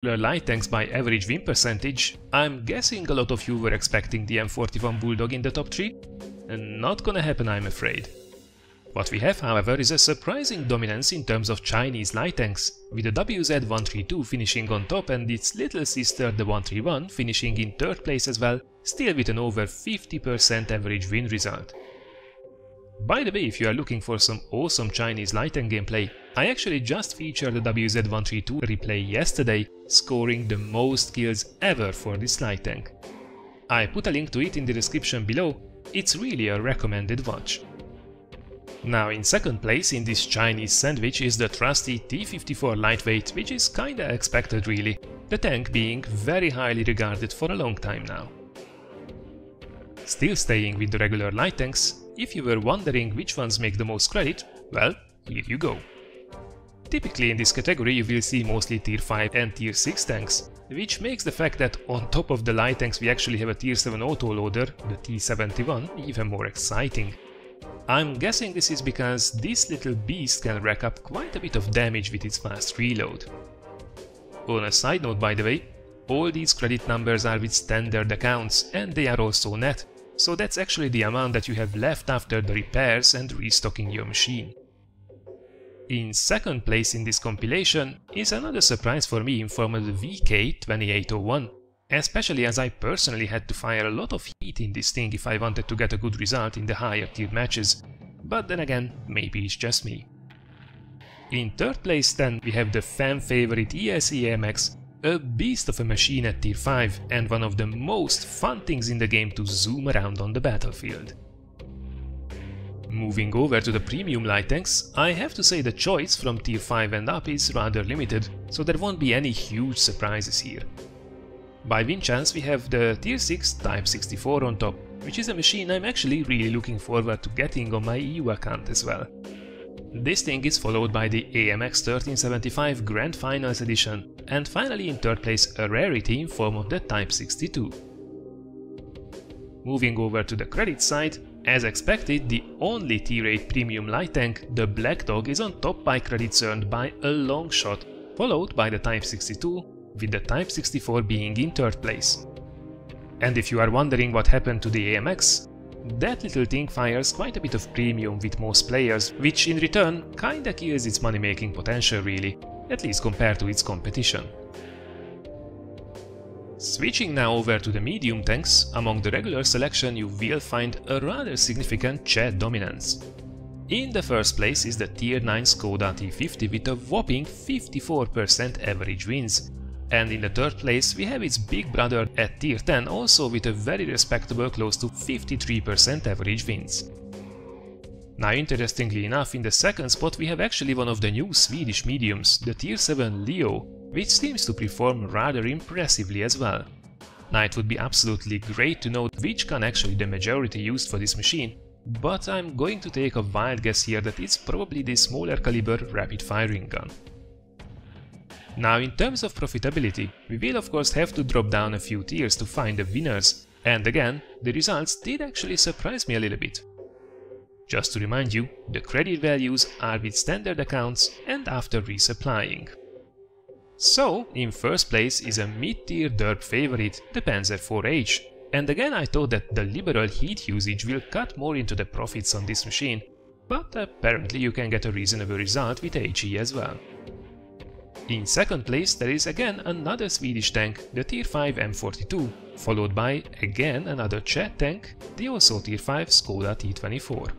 light tanks by average win percentage, I'm guessing a lot of you were expecting the M41 Bulldog in the top 3. Not gonna happen, I'm afraid. What we have, however, is a surprising dominance in terms of Chinese light tanks, with the WZ-132 finishing on top and its little sister the 131 finishing in 3rd place as well, still with an over 50% average win result. By the way, if you are looking for some awesome Chinese light tank gameplay, I actually just featured the WZ-132 replay yesterday, scoring the most kills ever for this light tank. I put a link to it in the description below, it's really a recommended watch. Now in 2nd place in this Chinese sandwich is the trusty T-54 lightweight, which is kinda expected really, the tank being very highly regarded for a long time now. Still staying with the regular light tanks, if you were wondering which ones make the most credit, well, here you go. Typically in this category you will see mostly tier 5 and tier 6 tanks, which makes the fact that on top of the light tanks we actually have a tier 7 autoloader, the T-71, even more exciting. I'm guessing this is because this little beast can rack up quite a bit of damage with its fast reload. On a side note, by the way, all these credit numbers are with standard accounts and they are also net, so that's actually the amount that you have left after the repairs and restocking your machine. In 2nd place in this compilation is another surprise for me in form of the VK2801, especially as I personally had to fire a lot of heat in this thing if I wanted to get a good result in the higher tier matches, but then again, maybe it's just me. In 3rd place then we have the fan favorite ELC AMX, a beast of a machine at tier 5 and one of the most fun things in the game to zoom around on the battlefield. Moving over to the premium light tanks, I have to say the choice from tier 5 and up is rather limited, so there won't be any huge surprises here. By win chance we have the tier 6 Type 64 on top, which is a machine I'm actually really looking forward to getting on my EU account as well. This thing is followed by the AMX 1375 Grand Finals edition, and finally in 3rd place a rarity in form of the Type 62. Moving over to the credit side, as expected, the only tier 8 premium light tank, the Black Dog, is on top by credits earned by a long shot, followed by the Type 62, with the Type 64 being in 3rd place. And if you are wondering what happened to the AMX, that little thing fires quite a bit of premium with most players, which in return kinda kills its money making potential really, at least compared to its competition. Switching now over to the medium tanks, among the regular selection you will find a rather significant Czech dominance. In the 1st place is the tier 9 Skoda T50 with a whopping 54% average wins, and in the 3rd place we have its big brother at tier 10 also with a very respectable close to 53% average wins. Now interestingly enough, in the 2nd spot we have actually one of the new Swedish mediums, the tier 7 Leo, which seems to perform rather impressively as well. Now it would be absolutely great to know which gun actually the majority used for this machine, but I'm going to take a wild guess here that it's probably the smaller caliber rapid firing gun. Now in terms of profitability, we will of course have to drop down a few tiers to find the winners, and again, the results did actually surprise me a little bit. Just to remind you, the credit values are with standard accounts and after resupplying. So, in 1st place is a mid-tier derp favorite, the Panzer IV-H, and again I thought that the liberal heat usage will cut more into the profits on this machine, but apparently you can get a reasonable result with HE as well. In 2nd place there is again another Swedish tank, the tier 5 M42, followed by again another Czech tank, the also tier 5 Skoda T24.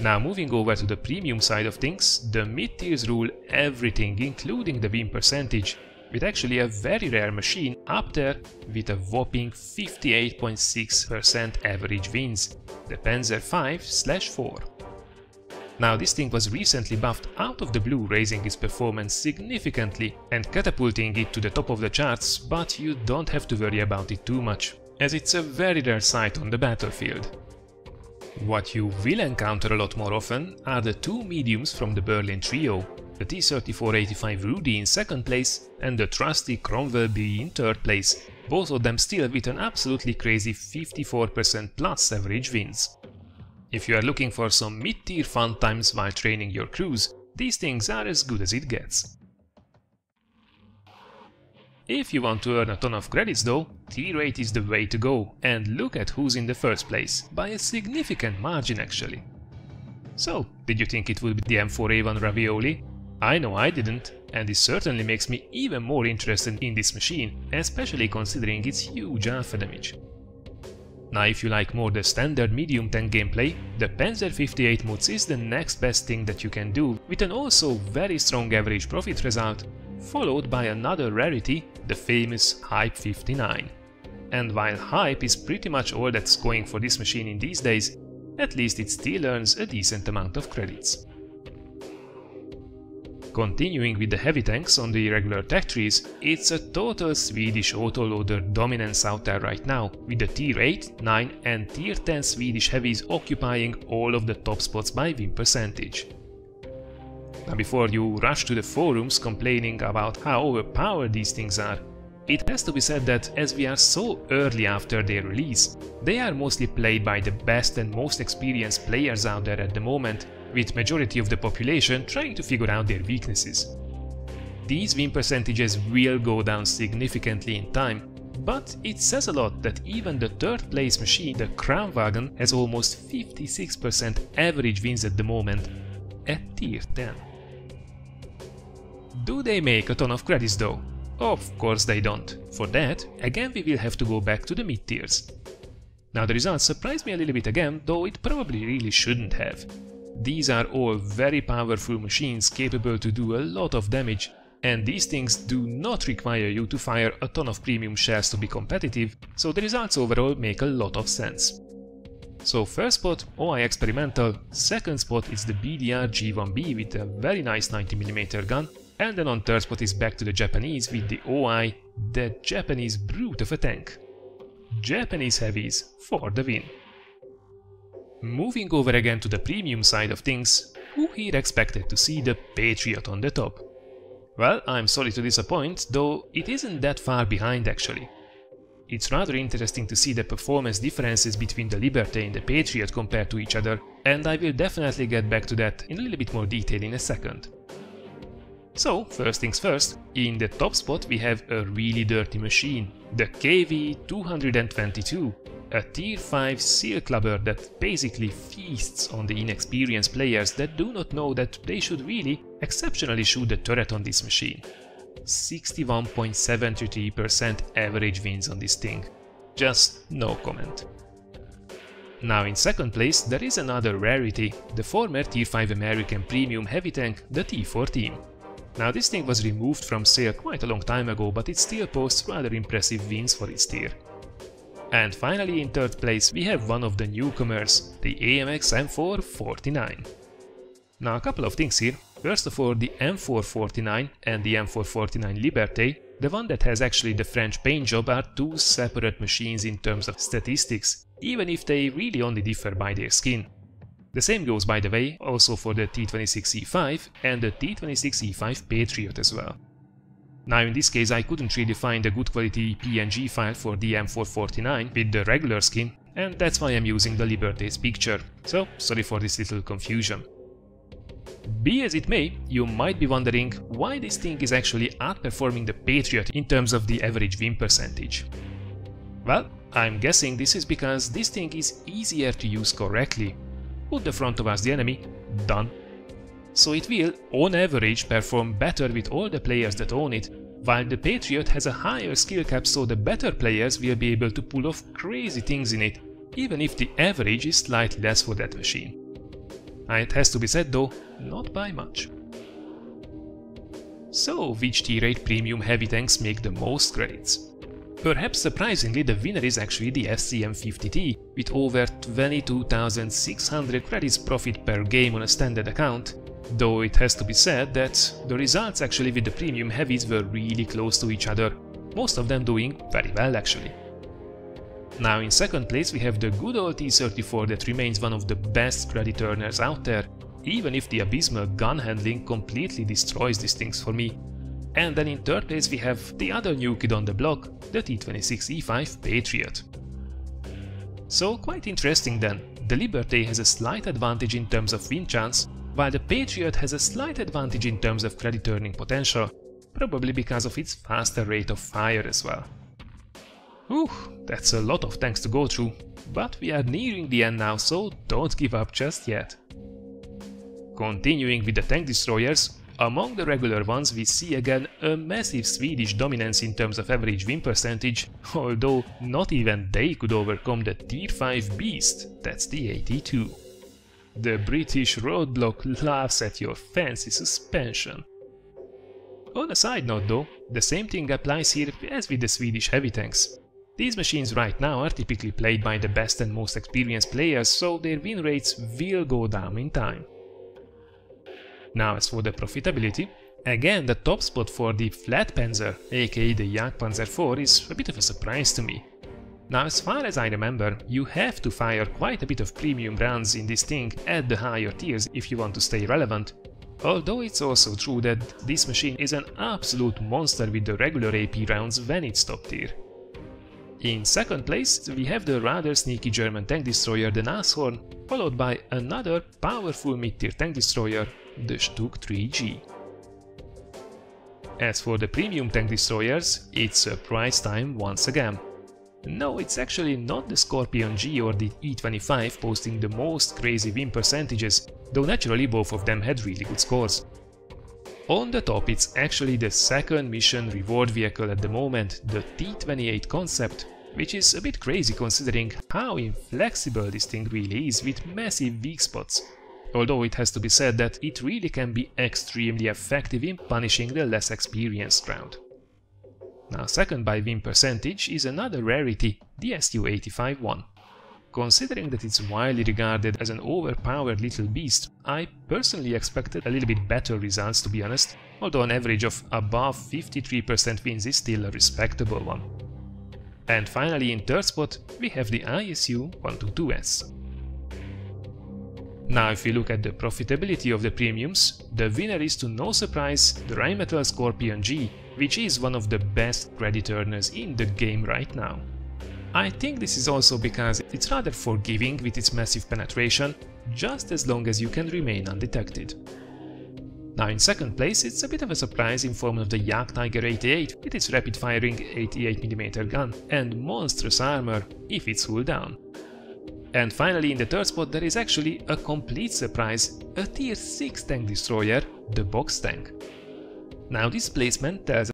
Now moving over to the premium side of things, the mid-tiers rule everything including the win percentage, with actually a very rare machine up there with a whopping 58.6% average wins, the Panzer V/4. Now this thing was recently buffed out of the blue, raising its performance significantly and catapulting it to the top of the charts, but you don't have to worry about it too much, as it's a very rare sight on the battlefield. What you will encounter a lot more often are the two mediums from the Berlin trio, the T-34-85 Rudy in 2nd place and the trusty Cromwell B in 3rd place, both of them still with an absolutely crazy 54% plus average wins. If you are looking for some mid-tier fun times while training your crews, these things are as good as it gets. If you want to earn a ton of credits though, tier 8 is the way to go, and look at who's in the first place, by a significant margin actually. So, did you think it would be the M4A1 Ravioli? I know I didn't, and this certainly makes me even more interested in this machine, especially considering its huge alpha damage. Now if you like more the standard medium tank gameplay, the Panzer 58 mods is the next best thing that you can do, with an also very strong average profit result, followed by another rarity, the famous Hype 59. And while Hype is pretty much all that's going for this machine in these days, at least it still earns a decent amount of credits. Continuing with the heavy tanks on the regular tech trees, it's a total Swedish autoloader dominance out there right now, with the tier 8, 9 and tier 10 Swedish heavies occupying all of the top spots by win percentage. Now before you rush to the forums complaining about how overpowered these things are, it has to be said that as we are so early after their release, they are mostly played by the best and most experienced players out there at the moment, with majority of the population trying to figure out their weaknesses. These win percentages will go down significantly in time, but it says a lot that even the third place machine, the Kranwagen, has almost 56% average wins at the moment at tier 10. Do they make a ton of credits though? Of course they don't. For that, again we will have to go back to the mid tiers. Now the results surprised me a little bit again, though it probably really shouldn't have. These are all very powerful machines capable to do a lot of damage, and these things do not require you to fire a ton of premium shells to be competitive, so the results overall make a lot of sense. So first spot, OI Experimental, second spot is the BDR G1B with a very nice 90mm gun, and then on third spot is back to the Japanese with the OI, the Japanese brute of a tank. Japanese heavies for the win. Moving over again to the premium side of things, who here expected to see the Patriot on the top? Well, I'm sorry to disappoint, though it isn't that far behind actually. It's rather interesting to see the performance differences between the Liberté and the Patriot compared to each other, and I will definitely get back to that in a little bit more detail in a second. So, first things first, in the top spot we have a really dirty machine, the KV-222, a tier 5 seal clubber that basically feasts on the inexperienced players that do not know that they should really exceptionally shoot the turret on this machine. 61.73% average wins on this thing. Just no comment. Now in second place there is another rarity, the former tier 5 American premium heavy tank, the T-14. Now this thing was removed from sale quite a long time ago, but it still posts rather impressive wins for its tier. And finally in third place we have one of the newcomers, the AMX M449. Now a couple of things here. First of all, the M449 and the M449 Liberté, the one that has actually the French paint job, are two separate machines in terms of statistics, even if they really only differ by their skin. The same goes, by the way, also for the T26E5 and the T26E5 Patriot as well. Now in this case I couldn't really find a good quality PNG file for the M449 with the regular skin, and that's why I'm using the Liberté's picture, so sorry for this little confusion. Be as it may, you might be wondering why this thing is actually outperforming the Patriot in terms of the average win percentage. Well, I'm guessing this is because this thing is easier to use correctly. Put the front towards the enemy, done. So it will, on average, perform better with all the players that own it, while the Patriot has a higher skill cap, so the better players will be able to pull off crazy things in it, even if the average is slightly less for that machine. It has to be said though, not by much. So, which tier 8 premium heavy tanks make the most credits? Perhaps surprisingly, the winner is actually the SCM50T, with over 22,600 credits profit per game on a standard account, though it has to be said that the results actually with the premium heavies were really close to each other, most of them doing very well actually. Now in second place we have the good old T-34 that remains one of the best credit earners out there, even if the abysmal gun handling completely destroys these things for me. And then in third place we have the other new kid on the block, the T26E5 Patriot. So quite interesting then, the Liberté has a slight advantage in terms of win chance, while the Patriot has a slight advantage in terms of credit earning potential, probably because of its faster rate of fire as well. Whew, that's a lot of tanks to go through, but we are nearing the end now, so don't give up just yet. Continuing with the tank destroyers, among the regular ones we see again a massive Swedish dominance in terms of average win percentage, although not even they could overcome the tier 5 beast, that's the 82. The British roadblock laughs at your fancy suspension. On a side note though, the same thing applies here as with the Swedish heavy tanks. These machines right now are typically played by the best and most experienced players, so their win rates will go down in time. Now as for the profitability, again the top spot for the Flat Panzer, aka the Jagdpanzer IV, is a bit of a surprise to me. Now as far as I remember, you have to fire quite a bit of premium rounds in this thing at the higher tiers if you want to stay relevant, although it's also true that this machine is an absolute monster with the regular AP rounds when it's top tier. In second place we have the rather sneaky German tank destroyer the Nashorn, followed by another powerful mid-tier tank destroyer, the Stuck 3G. As for the premium tank destroyers, it's surprise time once again. No, it's actually not the Scorpion G or the E25 posting the most crazy win percentages, though naturally both of them had really good scores. On the top it's actually the second mission reward vehicle at the moment, the T28 concept, which is a bit crazy considering how inflexible this thing really is with massive weak spots. Although it has to be said that it really can be extremely effective in punishing the less experienced round. Now second by win percentage is another rarity, the Su-85-1. Considering that it's widely regarded as an overpowered little beast, I personally expected a little bit better results to be honest, although an average of above 53% wins is still a respectable one. And finally in third spot we have the ISU-122S. Now if you look at the profitability of the premiums, the winner is to no surprise the Rheinmetall Scorpion G, which is one of the best credit earners in the game right now. I think this is also because it's rather forgiving with its massive penetration, just as long as you can remain undetected. Now in second place it's a bit of a surprise in form of the Jagdtiger 88 with its rapid firing 88mm gun and monstrous armor if it's hull down. And finally in the third spot there is actually a complete surprise, a tier 6 tank destroyer, the Box Tank. Now this placement tells